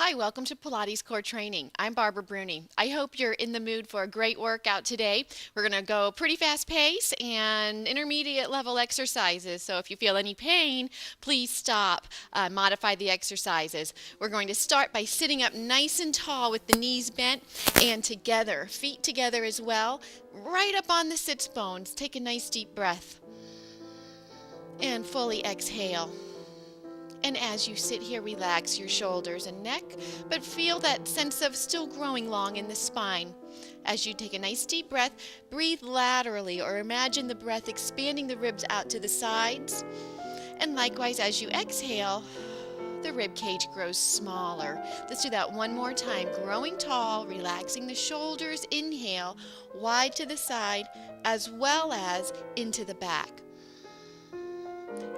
Hi, welcome to Pilates Core Training. I'm Barbara Bruni. I hope you're in the mood for a great workout today. We're going to go pretty fast pace and intermediate level exercises. So if you feel any pain, please stop, modify the exercises. We're going to start by sitting up nice and tall with the knees bent and together, feet together as well, right up on the sits bones. Take a nice deep breath and fully exhale. And as you sit here, relax your shoulders and neck, but feel that sense of still growing long in the spine. As you take a nice deep breath, breathe laterally or imagine the breath expanding the ribs out to the sides. And likewise, as you exhale, the rib cage grows smaller. Let's do that one more time. Growing tall, relaxing the shoulders. Inhale, wide to the side, as well as into the back.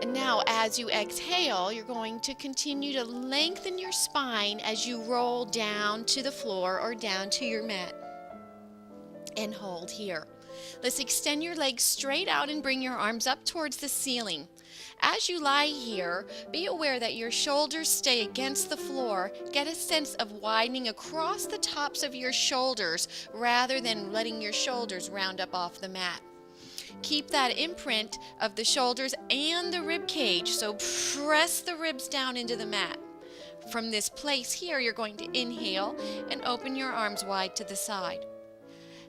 And now as you exhale, you're going to continue to lengthen your spine as you roll down to the floor or down to your mat. And hold here. Let's extend your legs straight out and bring your arms up towards the ceiling. As you lie here, be aware that your shoulders stay against the floor. Get a sense of widening across the tops of your shoulders rather than letting your shoulders round up off the mat. Keep that imprint of the shoulders and the rib cage, so press the ribs down into the mat. From this place here, you're going to inhale and open your arms wide to the side.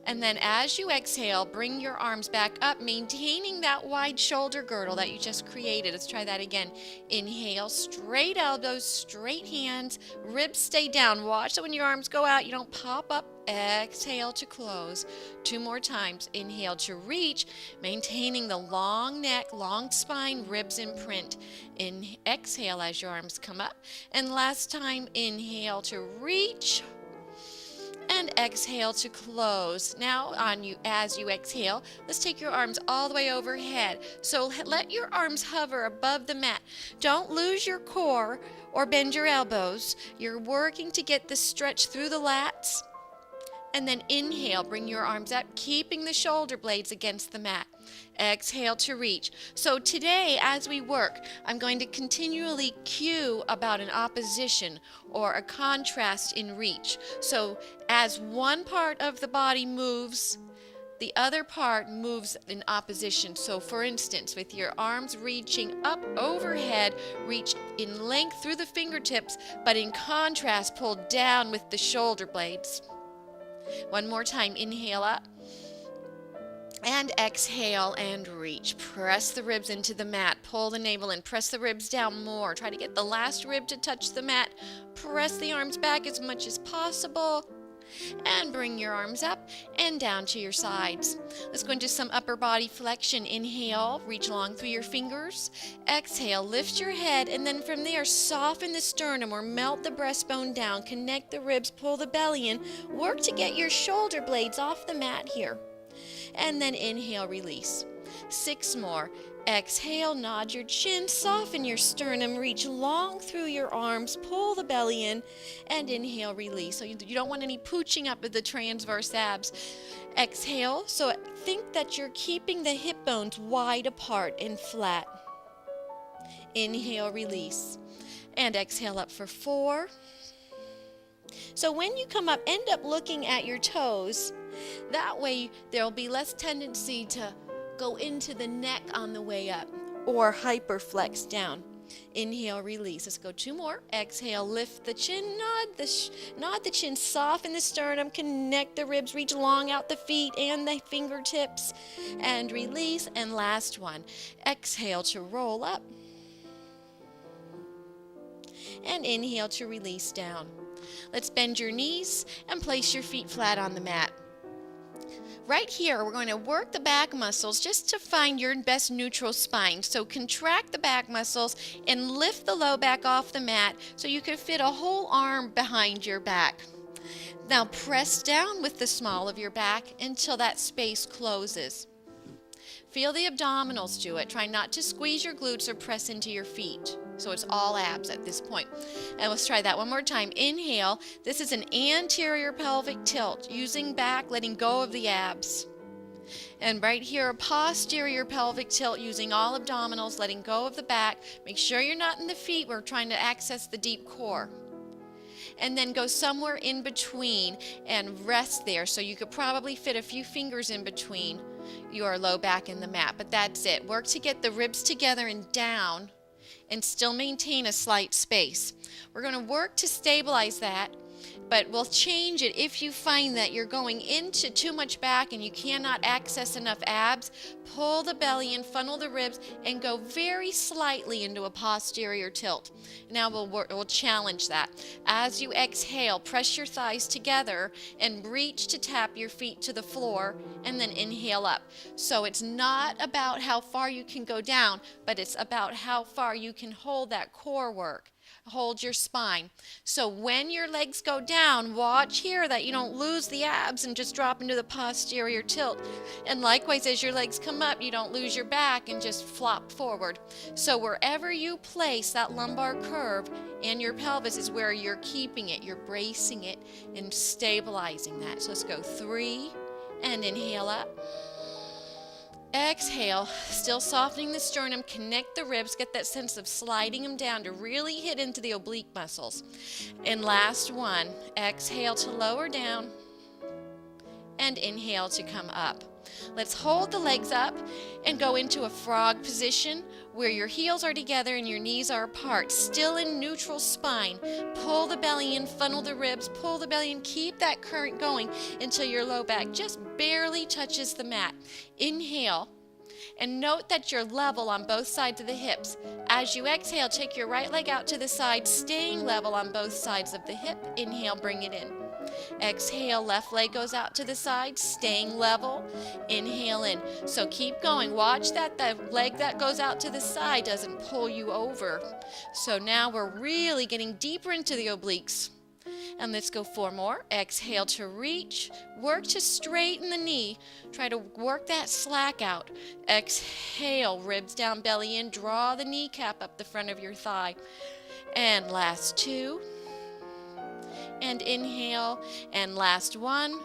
And then as you exhale, bring your arms back up, maintaining that wide shoulder girdle that you just created. Let's try that again. Inhale, straight elbows, straight hands, ribs stay down. Watch that when your arms go out, you don't pop up. Exhale to close. Two more times. Inhale to reach, maintaining the long neck, long spine, ribs imprint. Exhale as your arms come up. And last time, inhale to reach. And exhale to close. Now as you exhale, let's take your arms all the way overhead. So let your arms hover above the mat. Don't lose your core or bend your elbows. You're working to get the stretch through the lats. And then inhale, bring your arms up, keeping the shoulder blades against the mat. Exhale to reach. So today, as we work, I'm going to continually cue about an opposition or a contrast in reach. So as one part of the body moves, the other part moves in opposition. So for instance, with your arms reaching up overhead, reach in length through the fingertips, but in contrast, pull down with the shoulder blades. One more time, inhale up and exhale and reach. Press the ribs into the mat, pull the navel in, press the ribs down more. Try to get the last rib to touch the mat. Press the arms back as much as possible and bring your arms up and down to your sides. Let's go into some upper body flexion. Inhale, reach long through your fingers. Exhale, lift your head, and then from there soften the sternum or melt the breastbone down. Connect the ribs, pull the belly in. Work to get your shoulder blades off the mat here. And then inhale, release. 6 more. Exhale, nod your chin, soften your sternum, reach long through your arms, pull the belly in, and inhale, release. So you don't want any pooching up of the transverse abs. Exhale, so think that you're keeping the hip bones wide apart and flat. Inhale, release. And exhale up for 4. So when you come up, end up looking at your toes. That way there'll be less tendency to go into the neck on the way up or hyperflex down. Inhale, release. Let's go 2 more. Exhale, lift the chin, nod the chin, soften the sternum, connect the ribs, reach long out the feet and the fingertips, and release. And last one. Exhale to roll up. And inhale to release down. Let's bend your knees and place your feet flat on the mat. Right here, we're going to work the back muscles just to find your best neutral spine. So contract the back muscles and lift the low back off the mat so you can fit a whole arm behind your back. Now press down with the small of your back until that space closes. Feel the abdominals do it. Try not to squeeze your glutes or press into your feet. So it's all abs at this point. And let's try that one more time. Inhale. This is an anterior pelvic tilt. Using back, letting go of the abs. And right here, a posterior pelvic tilt using all abdominals, letting go of the back. Make sure you're not in the feet. We're trying to access the deep core. and then go somewhere in between and rest there. So you could probably fit a few fingers in between your low back and the mat, but that's it. Work to get the ribs together and down and still maintain a slight space. We're going to work to stabilize that, but we'll change it if you find that you're going into too much back and you cannot access enough abs. Pull the belly in, funnel the ribs, and go very slightly into a posterior tilt. Now we'll challenge that. As you exhale, press your thighs together and reach to tap your feet to the floor, and then inhale up. So it's not about how far you can go down, but it's about how far you can hold that core work. Hold your spine. So when your legs go down, watch here that you don't lose the abs and just drop into the posterior tilt. And likewise, as your legs come up, you don't lose your back and just flop forward. So wherever you place that lumbar curve and your pelvis is where you're keeping it. You're bracing it and stabilizing that. So let's go 3 and inhale up. Exhale, still softening the sternum, connect the ribs, get that sense of sliding them down to really hit into the oblique muscles. And last one, exhale to lower down and inhale to come up. Let's hold the legs up and go into a frog position where your heels are together and your knees are apart, still in neutral spine. Pull the belly in, funnel the ribs, pull the belly in, keep that current going until your low back just barely touches the mat. Inhale, and note that you're level on both sides of the hips. As you exhale, take your right leg out to the side, staying level on both sides of the hip. Inhale, bring it in. Exhale, left leg goes out to the side, staying level. Inhale in. So keep going. Watch that the leg that goes out to the side doesn't pull you over. So now we're really getting deeper into the obliques. And let's go 4 more. Exhale to reach. Work to straighten the knee. Try to work that slack out. Exhale, ribs down, belly in. Draw the kneecap up the front of your thigh. And last 2. And inhale, and last 1.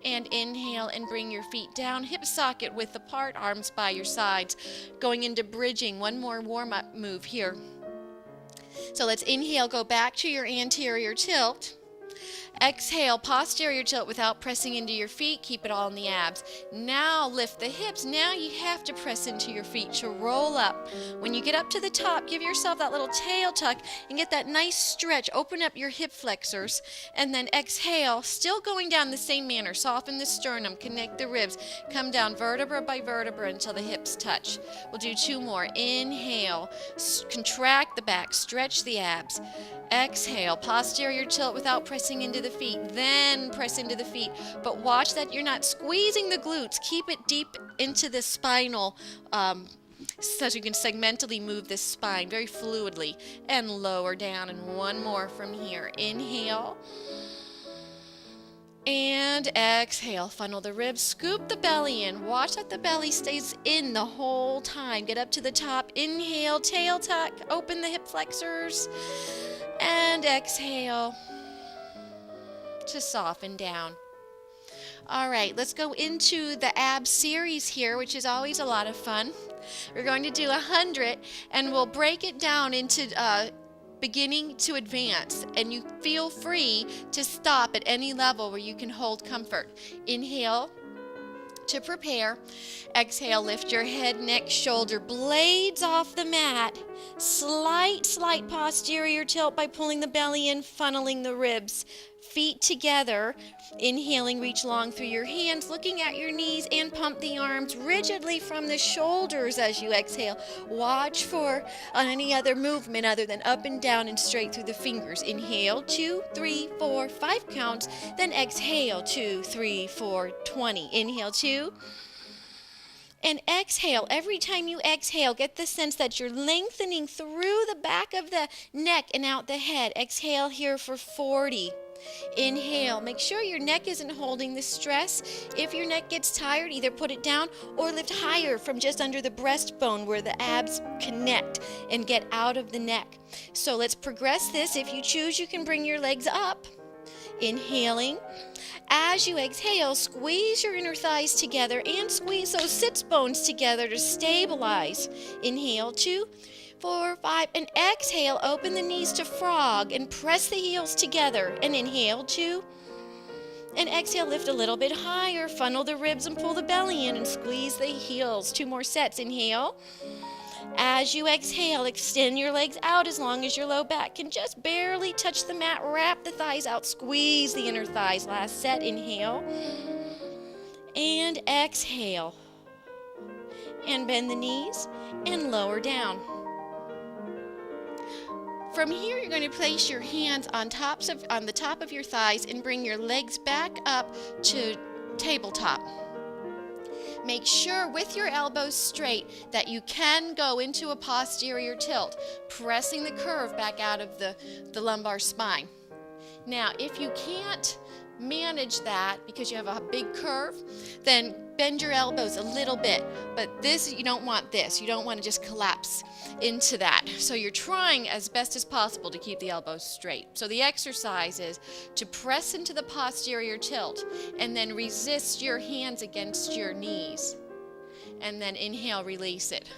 And inhale and bring your feet down, hip socket width apart, arms by your sides. Going into bridging, one more warm-up move here. So let's inhale, go back to your anterior tilt. Exhale, posterior tilt without pressing into your feet. Keep it all in the abs. Now lift the hips. Now you have to press into your feet to roll up. When you get up to the top, give yourself that little tail tuck and get that nice stretch. Open up your hip flexors. And then exhale, still going down the same manner. Soften the sternum, connect the ribs. Come down vertebra by vertebra until the hips touch. We'll do 2 more. Inhale, contract the back, stretch the abs. Exhale, posterior tilt without pressing into the feet, then press into the feet. But watch that you're not squeezing the glutes. Keep it deep into the spinal so you can segmentally move this spine very fluidly. And lower down, and 1 more from here. Inhale. And exhale, funnel the ribs, scoop the belly in. Watch that the belly stays in the whole time. Get up to the top. Inhale, tail tuck, open the hip flexors. And exhale to soften down. All right, let's go into the ab series here, which is always a lot of fun. We're going to do 100, and we'll break it down into beginning to advance, and you feel free to stop at any level where you can hold comfort. Inhale to prepare. Exhale, lift your head, neck, shoulder blades off the mat. Slight posterior tilt by pulling the belly in, funneling the ribs. Feet together. Inhaling, reach long through your hands, looking at your knees, and pump the arms rigidly from the shoulders as you exhale. Watch for any other movement other than up and down and straight through the fingers. Inhale, 2, 3, 4, 5 counts. Then exhale, 2, 3, 4, 20. Inhale, 2. And exhale. Every time you exhale, get the sense that you're lengthening through the back of the neck and out the head. Exhale here for 40. Inhale. Make sure your neck isn't holding the stress. If your neck gets tired, either put it down or lift higher from just under the breastbone where the abs connect and get out of the neck. So let's progress this. If you choose, you can bring your legs up. Inhaling. As you exhale, squeeze your inner thighs together and squeeze those sits bones together to stabilize. Inhale, 2. 4, 5, and exhale, open the knees to frog and press the heels together, and inhale 2, and exhale, lift a little bit higher, funnel the ribs and pull the belly in and squeeze the heels. 2 more sets, inhale. As you exhale, extend your legs out as long as your low back can just barely touch the mat. Wrap the thighs out, squeeze the inner thighs. Last set, inhale. And exhale. And bend the knees and lower down. From here, you're going to place your hands on the top of your thighs and bring your legs back up to tabletop. Make sure with your elbows straight that you can go into a posterior tilt, pressing the curve back out of the lumbar spine. Now, if you can't manage that because you have a big curve, then bend your elbows a little bit. But this, you don't want this. You don't want to just collapse into that. So you're trying as best as possible to keep the elbows straight. So the exercise is to press into the posterior tilt and then resist your hands against your knees. And then inhale, release it.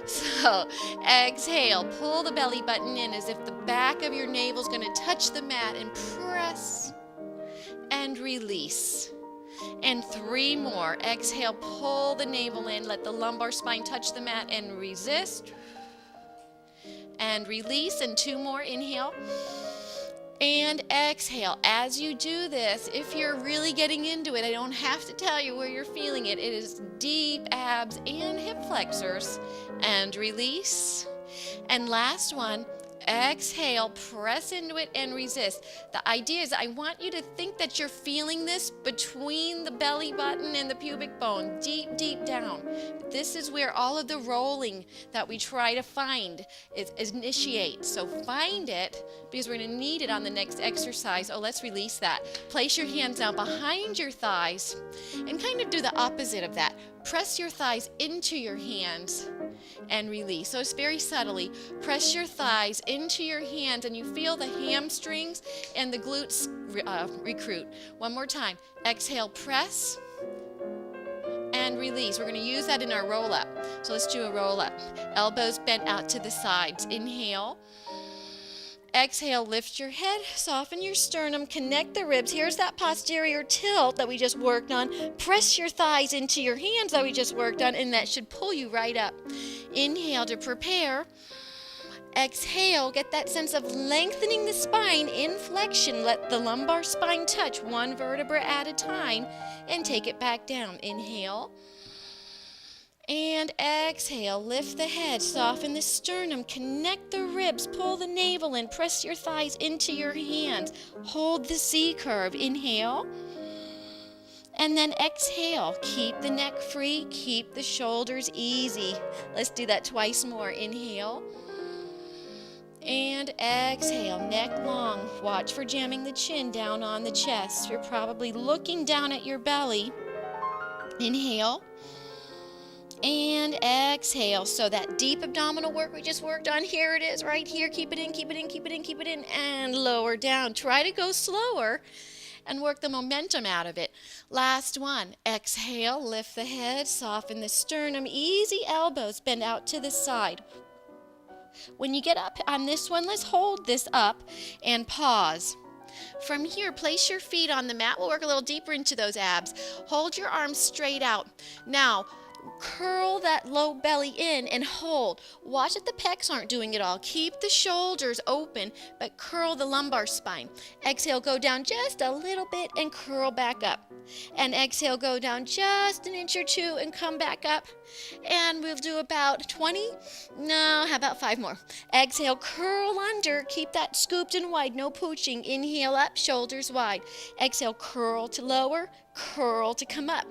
So exhale, pull the belly button in as if the back of your navel is going to touch the mat, and press and release. And 3 more. Exhale, pull the navel in, let the lumbar spine touch the mat and resist. And release, and 2 more. Inhale and exhale. As you do this, if you're really getting into it, I don't have to tell you where you're feeling it. It is deep abs and hip flexors. And release. And last one. Exhale, press into it and resist. The idea is I want you to think that you're feeling this between the belly button and the pubic bone, deep, deep down. This is where all of the rolling that we try to find is initiate. So find it, because we're going to need it on the next exercise. Oh, let's release that. Place your hands down behind your thighs and kind of do the opposite of that. Press your thighs into your hands and release. So it's very subtly. Press your thighs into your hands and you feel the hamstrings and the glutes recruit. One more time. Exhale, press and release. We're going to use that in our roll up. So let's do a roll up. Elbows bent out to the sides. Inhale. Exhale, lift your head, soften your sternum, connect the ribs. Here's that posterior tilt that we just worked on. Press your thighs into your hands that we just worked on, and that should pull you right up. Inhale to prepare. Exhale, get that sense of lengthening the spine in flexion. Let the lumbar spine touch 1 vertebra at a time and take it back down. Inhale. And exhale, lift the head, soften the sternum, connect the ribs, pull the navel in, press your thighs into your hands. Hold the C curve. Inhale. And then exhale. Keep the neck free, keep the shoulders easy. Let's do that twice more. Inhale. And exhale, neck long. Watch for jamming the chin down on the chest. You're probably looking down at your belly. Inhale. And exhale. So that deep abdominal work we just worked on, here it is right here. Keep it in, keep it in, keep it in, keep it in, and lower down. Try to go slower and work the momentum out of it. Last one. Exhale, lift the head, soften the sternum, easy elbows, bend out to the side. When you get up on this one, let's hold this up and pause. From here, place your feet on the mat. We'll work a little deeper into those abs. Hold your arms straight out. Now, curl that low belly in and hold. Watch that the pecs aren't doing it all. Keep the shoulders open, but curl the lumbar spine. Exhale, go down just a little bit and curl back up. And exhale, go down just an inch or 2 and come back up. And we'll do about 20. No, how about 5 more? Exhale, curl under. Keep that scooped and wide, no pooching. Inhale up, shoulders wide. Exhale, curl to lower, curl to come up.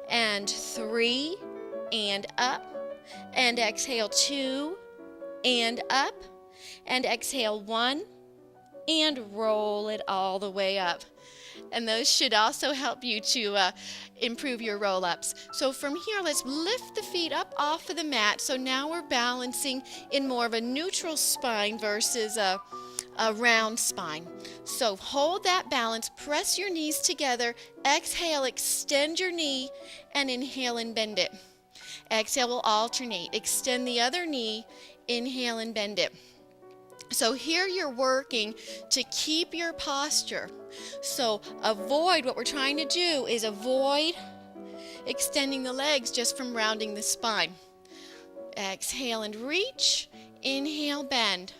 And 3, and up, and exhale 2, and up, and exhale 1, and roll it all the way up. And those should also help you to improve your roll-ups. So from here, let's lift the feet up off of the mat. So now we're balancing in more of a neutral spine versus a round spine. So hold that balance, press your knees together, exhale, extend your knee, and inhale and bend it. Exhale, we'll alternate. Extend the other knee, Inhale and bend it. So here you're working to keep your posture. So avoid, what we're trying to do is avoid extending the legs just from rounding the spine. Exhale and reach. Inhale, bend.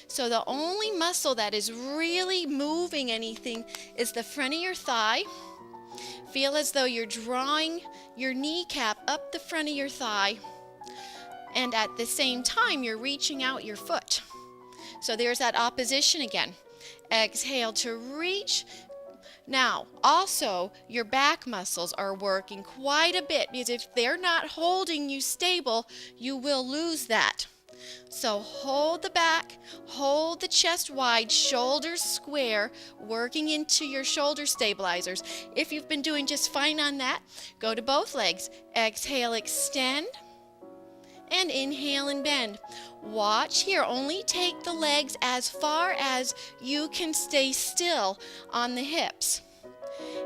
So the only muscle that is really moving anything is the front of your thigh. Feel as though you're drawing your kneecap up the front of your thigh, and at the same time you're reaching out your foot. So there's that opposition again. Exhale to reach. Now, also, your back muscles are working quite a bit, because if they're not holding you stable, you will lose that. So hold the back, hold the chest wide, shoulders square, working into your shoulder stabilizers. If you've been doing just fine on that, go to both legs. Exhale, extend, and inhale and bend. Watch here, only take the legs as far as you can stay still on the hips.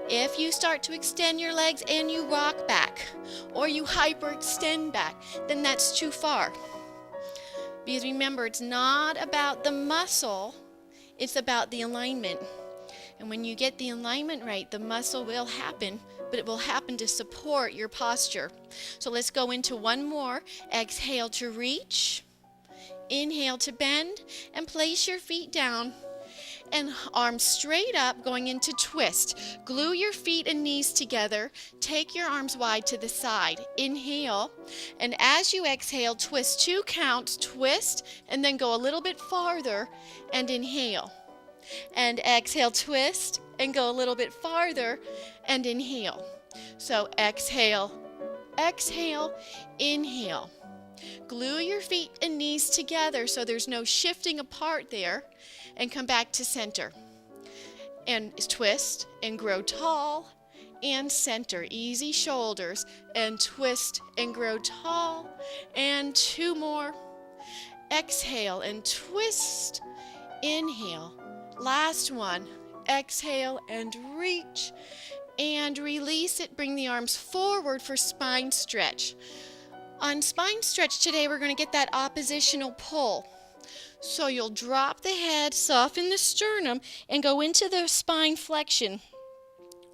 If you start to extend your legs and you rock back, or you hyperextend back, then that's too far. Because remember, it's not about the muscle, it's about the alignment. And when you get the alignment right, the muscle will happen, but it will happen to support your posture. So let's go into one more. Exhale to reach. Inhale to bend, and place your feet down and arms straight up, going into twist. Glue your feet and knees together. Take your arms wide to the side. Inhale, and as you exhale, twist 2 counts, twist, and then go a little bit farther and inhale. And exhale, twist, and go a little bit farther and inhale. So exhale, exhale, inhale. Glue your feet and knees together so there's no shifting apart there, and come back to center. And twist and grow tall and center. Easy shoulders, and twist and grow tall. And 2 more. Exhale and twist. Inhale. Last one. Exhale and reach. And release it. Bring the arms forward for spine stretch. On spine stretch today, we're going to get that oppositional pull. So you'll drop the head, soften the sternum, and go into the spine flexion.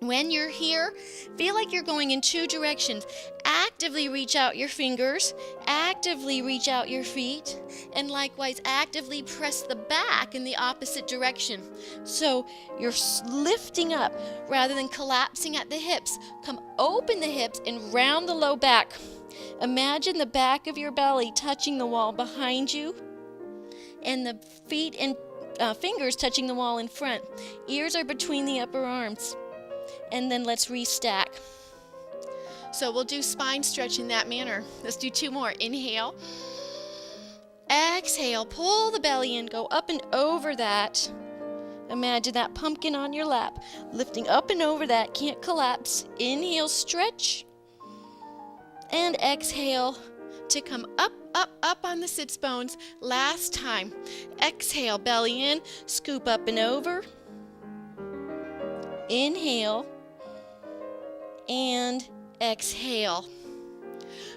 When you're here, feel like you're going in 2 directions. Actively reach out your fingers, actively reach out your feet, and likewise actively press the back in the opposite direction. So you're lifting up rather than collapsing at the hips. Come open the hips and round the low back. Imagine the back of your belly touching the wall behind you, and the feet and fingers touching the wall in front. Ears are between the upper arms. And then let's restack. So we'll do spine stretch in that manner. Let's do 2 more. Inhale. Exhale. Pull the belly in. Go up and over that. Imagine that pumpkin on your lap. Lifting up and over that. Can't collapse. Inhale. Stretch. And exhale to come up, up, up on the sits bones. Last time. Exhale. Belly in. Scoop up and over. Inhale. And exhale.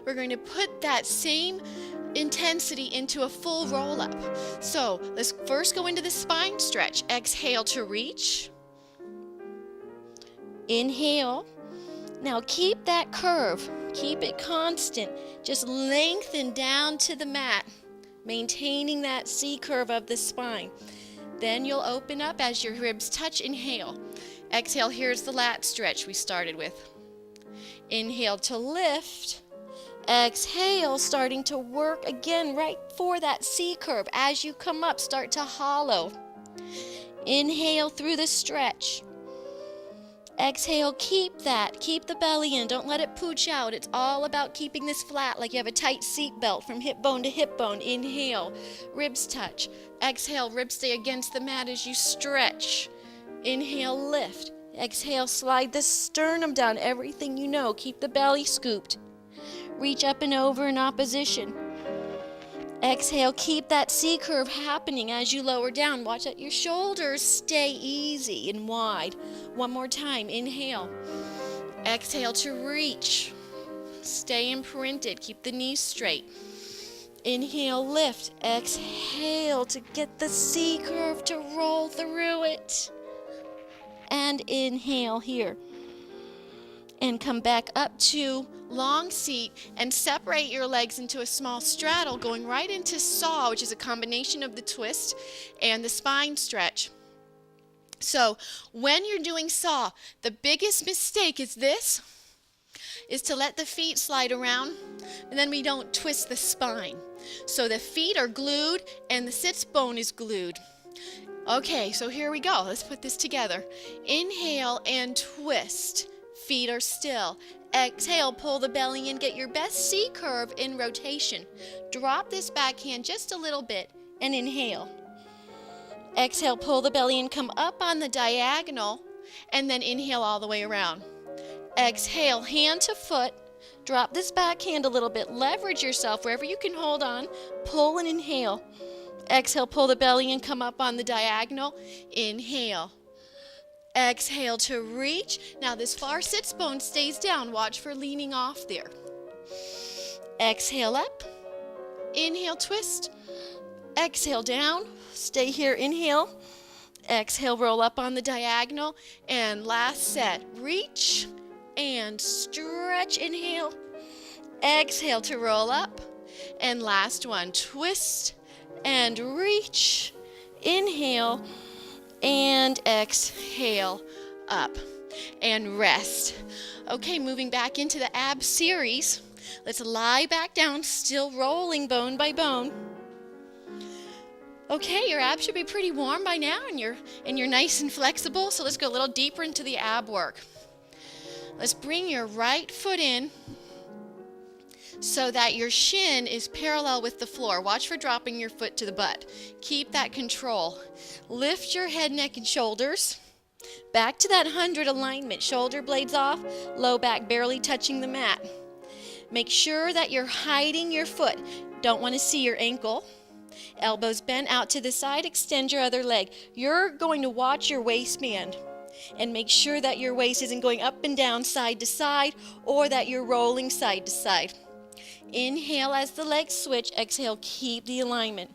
We're going to put that same intensity into a full roll up. So let's first go into the spine stretch. Exhale to reach. Inhale. Now keep that curve. Keep it constant. Just lengthen down to the mat, maintaining that C curve of the spine. Then you'll open up as your ribs touch. Inhale. Exhale. Here's the lat stretch we started with. Inhale to lift. Exhale, starting to work again right for that C curve. As you come up, start to hollow. Inhale through the stretch. Exhale, keep that. Keep the belly in. Don't let it pooch out. It's all about keeping this flat like you have a tight seat belt from hip bone to hip bone. Inhale, ribs touch. Exhale, ribs stay against the mat as you stretch. Inhale, lift. Exhale, slide the sternum down, everything you know. Keep the belly scooped. Reach up and over in opposition. Exhale, keep that C curve happening as you lower down. Watch that your shoulders stay easy and wide. One more time, inhale. Exhale to reach. Stay imprinted, keep the knees straight. Inhale, lift. Exhale to get the C curve to roll through it. And inhale here. And come back up to long seat and separate your legs into a small straddle, going right into saw, which is a combination of the twist and the spine stretch. So when you're doing saw, the biggest mistake is to let the feet slide around, and then we don't twist the spine. So the feet are glued and the sits bone is glued. Okay, so here we go. Let's put this together. Inhale and twist. Feet are still. Exhale, pull the belly in. Get your best C curve in rotation. Drop this backhand just a little bit and inhale. Exhale, pull the belly in, come up on the diagonal, and then inhale all the way around. Exhale, hand to foot. Drop this backhand a little bit. Leverage yourself wherever you can hold on. Pull and inhale. Exhale, pull the belly in, come up on the diagonal. Inhale. Exhale to reach. Now this far sits bone stays down. Watch for leaning off there. Exhale up. Inhale, twist. Exhale down. Stay here, inhale. Exhale, roll up on the diagonal. And last set. Reach and stretch. Inhale. Exhale to roll up. And last one. Twist and reach. Inhale. And exhale up and rest. Okay, moving back into the ab series. Let's lie back down, still rolling bone by bone. Okay, your abs should be pretty warm by now, and you're nice and flexible. So let's go a little deeper into the ab work. Let's bring your right foot in so that your shin is parallel with the floor. Watch for dropping your foot to the butt. Keep that control. Lift your head, neck, and shoulders. Back to that 100 alignment. Shoulder blades off, low back barely touching the mat. Make sure that you're hiding your foot. Don't want to see your ankle. Elbows bent out to the side. Extend your other leg. You're going to watch your waistband and make sure that your waist isn't going up and down, side to side, or that you're rolling side to side. Inhale as the legs switch. Exhale, keep the alignment.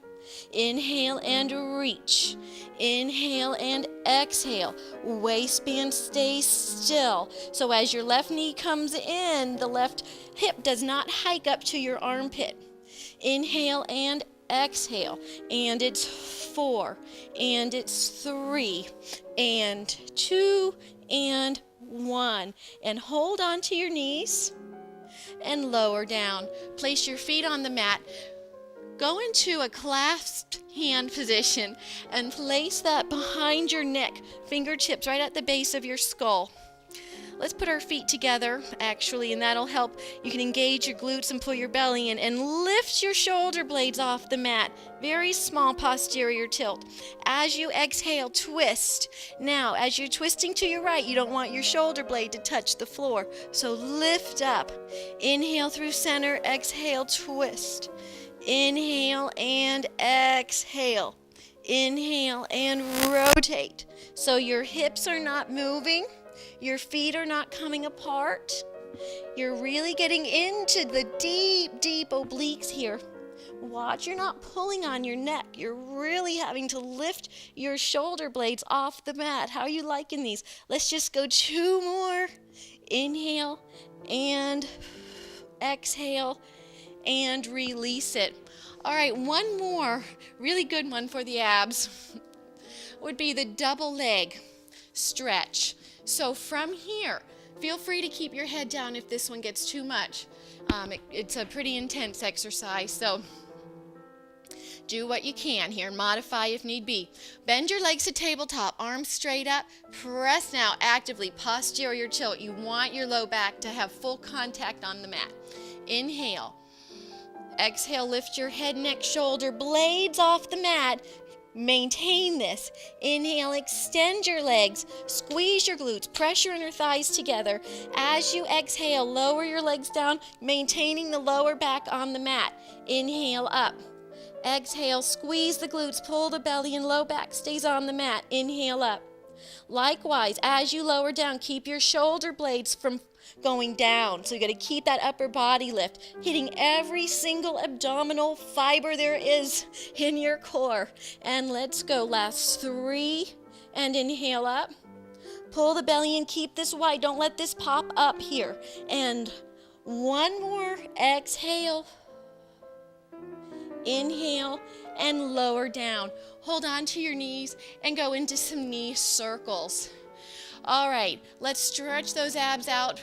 Inhale and reach. Inhale and exhale. Waistband stays still. So as your left knee comes in, the left hip does not hike up to your armpit. Inhale and exhale. And it's 4. And it's 3. And 2. And 1. And hold on to your knees. And lower down. Place your feet on the mat. Go into a clasped hand position and place that behind your neck, fingertips right at the base of your skull. Let's put our feet together, actually, and that'll help. You can engage your glutes and pull your belly in and lift your shoulder blades off the mat. Very small posterior tilt. As you exhale, twist. Now, as you're twisting to your right, you don't want your shoulder blade to touch the floor, so lift up. Inhale through center, exhale, twist. Inhale and exhale. Inhale and rotate. So your hips are not moving. Your feet are not coming apart. You're really getting into the deep, deep obliques here. Watch, you're not pulling on your neck. You're really having to lift your shoulder blades off the mat. How are you liking these? Let's just go 2 more. Inhale and exhale and release it. All right, one more really good one for the abs would be the double leg stretch. So from here, feel free to keep your head down if this one gets too much. It's a pretty intense exercise, so do what you can here. Modify if need be. Bend your legs to tabletop, arms straight up. Press now actively, posterior tilt. You want your low back to have full contact on the mat. Inhale. Exhale, lift your head, neck, shoulder blades off the mat. Maintain this. Inhale, extend your legs, squeeze your glutes, press your inner thighs together. As you exhale, lower your legs down, maintaining the lower back on the mat. Inhale up. Exhale, squeeze the glutes, pull the belly and low back stays on the mat. Inhale up. Likewise, as you lower down, keep your shoulder blades from going down. So you got to keep that upper body lift, hitting every single abdominal fiber there is in your core. And let's go. Last 3, and inhale up. Pull the belly in, keep this wide. Don't let this pop up here. And 1 more, exhale. Inhale and lower down. Hold on to your knees and go into some knee circles. All right, let's stretch those abs out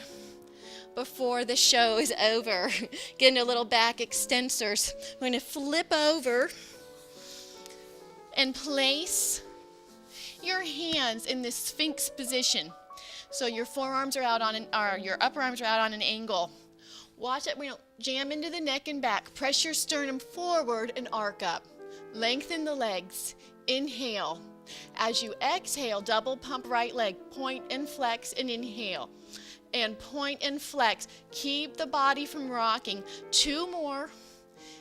before the show is over. Get into little back extensors. We're going to flip over and place your hands in this Sphinx position. So your forearms are out on your upper arms are out on an angle. Watch it. We don't jam into the neck and back. Press your sternum forward and arc up. Lengthen the legs. Inhale. As you exhale, double pump right leg. Point and flex and inhale. And point and flex. Keep the body from rocking. 2 more.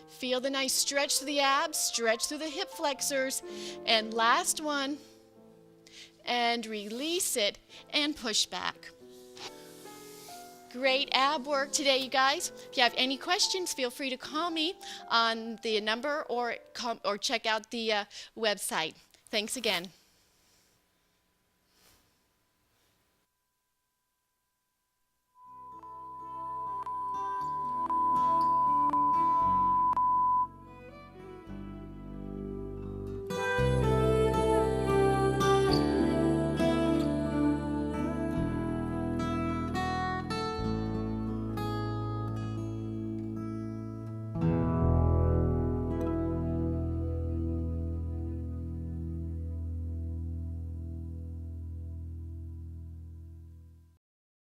Feel the nice stretch through the abs. Stretch through the hip flexors. And last one. And release it and push back. Great ab work today, you guys. If you have any questions, feel free to call me on the number or check out the website. Thanks again.